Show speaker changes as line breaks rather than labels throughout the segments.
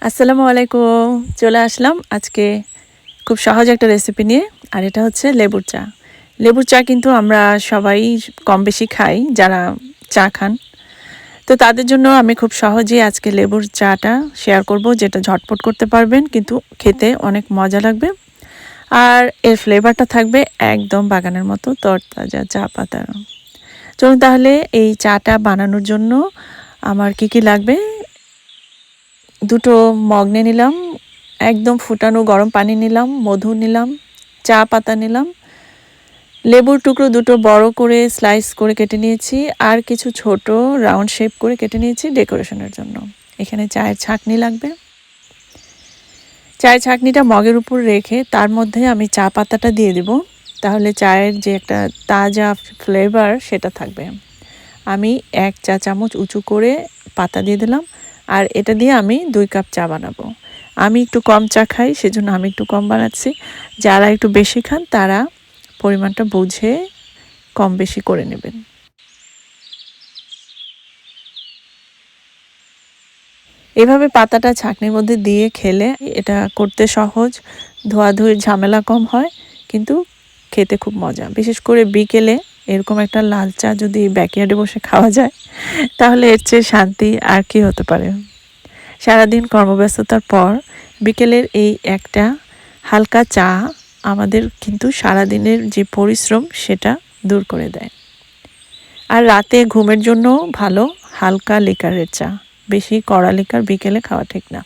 আসসালামু আলাইকুম। চলে আসলাম আজকে খুব সহজ একটা রেসিপি নিয়ে। আর এটা হচ্ছে লেবুর চা। লেবুর চা কিন্তু আমরা সবাই কম বেশি খাই যারা চা খান। তো তাদের জন্য আমি খুব সহজেই আজকে লেবুর চাটা শেয়ার করব, যেটা ঝটপট করতে পারবেন কিন্তু খেতে অনেক মজা লাগবে। আর এর ফ্লেভারটা থাকবে একদম বাগানের মতো তরতাজা চা পাতার। চলুন তাহলে এই চাটা বানানোর জন্য আমার কি লাগবে। দুটো মগ নিয়ে নিলাম, একদম ফুটানো গরম পানি নিলাম, মধু নিলাম, চা পাতা নিলাম, লেবুর টুকরো দুটো বড় করে স্লাইস করে কেটে নিয়েছি, আর কিছু ছোট রাউন্ড শেপ করে কেটে নিয়েছি ডেকোরেশনের জন্য। এখানে চায়ের ছাঁকনি লাগবে। চায়ের ছাঁকনিটা মগের উপর রেখে তার মধ্যে আমি চা পাতাটা দিয়ে দেব, তাহলে চায়ের যে একটা তাজা ফ্লেভার সেটা থাকবে। আমি 1 চা চামচ উঁচু করে পাতা দিয়ে দিলাম। আর এটা দিয়ে আমি 2 কাপ চা বানাবো। আমি একটু কম চা খাই, সেজন্য আমি একটু কম বানাচ্ছি। যারা একটু বেশি খান তারা পরিমাণটা বুঝে কম বেশি করে নেবেন। এভাবে পাতাটা ছাঁকনির মধ্যে দিয়ে খেলে এটা করতে সহজ, ধোয়াধুয়ির ঝামেলা কম হয়, কিন্তু খেতে খুব মজা। বিশেষ করে বিকেলে এরকম একটা লাল চা যদি ব্যাকইয়ার্ডে বসে খাওয়া যায়, তাহলে এর চেয়ে শান্তি আর কি হতে পারে। সারাদিন কর্মব্যস্ততার পর বিকেলের এই একটা হালকা চা আমাদের কিন্তু সারাদিনের যে পরিশ্রম সেটা দূর করে দেয়। আর রাতে ঘুমের জন্য ভালো হালকা লিকারের চা। বেশি কড়া লিকার বিকেলে খাওয়া ঠিক না।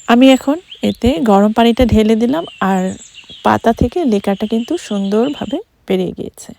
আমি এখন এতে গরম পানিটা ঢেলে দিলাম, আর পাতা থেকে লিকারটা কিন্তু সুন্দরভাবে বেরিয়ে গিয়েছে।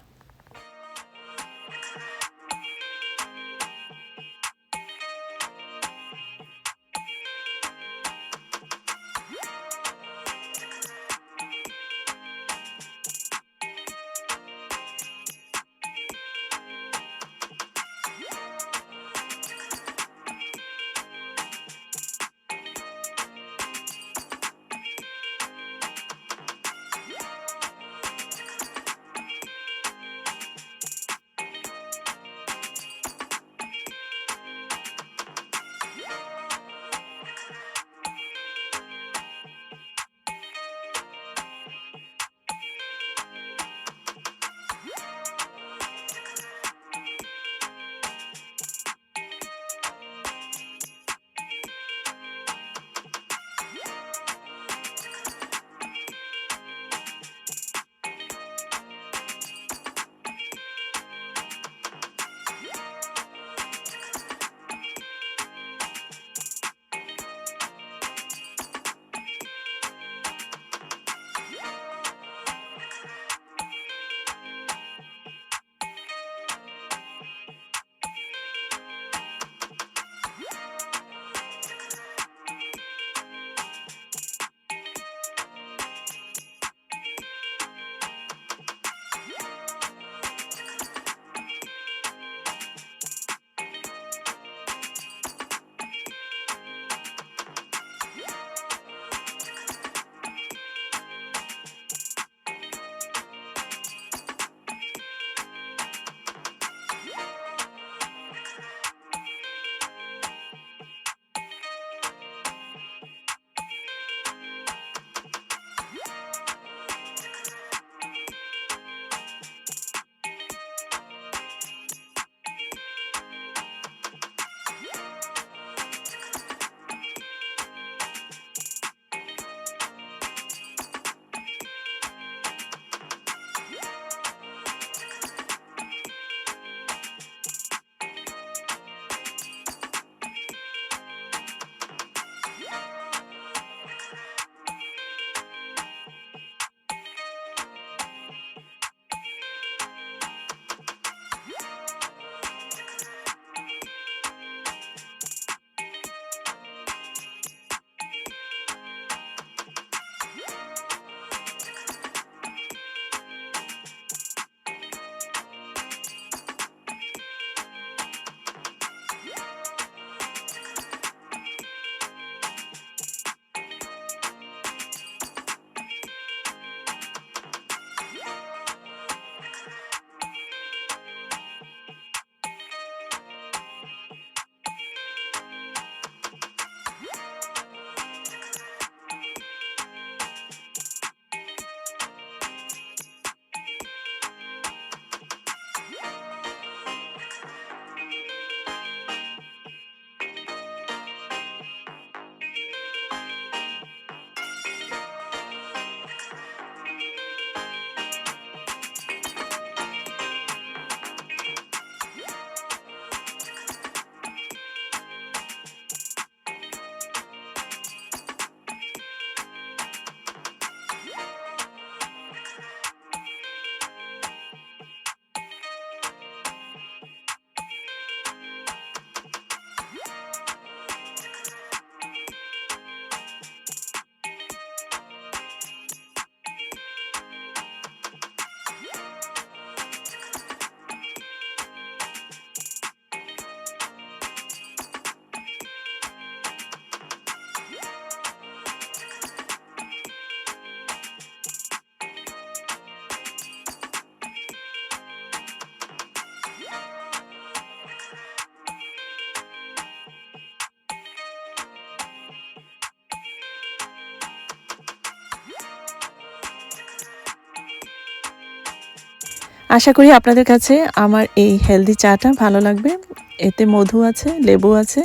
আশা করি আপনাদের কাছে আমার এই হেলদি চাটা ভালো লাগবে। এতে মধু আছে, লেবু আছে,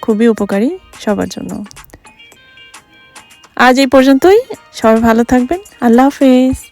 খুবই উপকারী সবার জন্য। আজ এই পর্যন্তই, সবাই ভালো থাকবেন। আল্লাহ হাফেজ।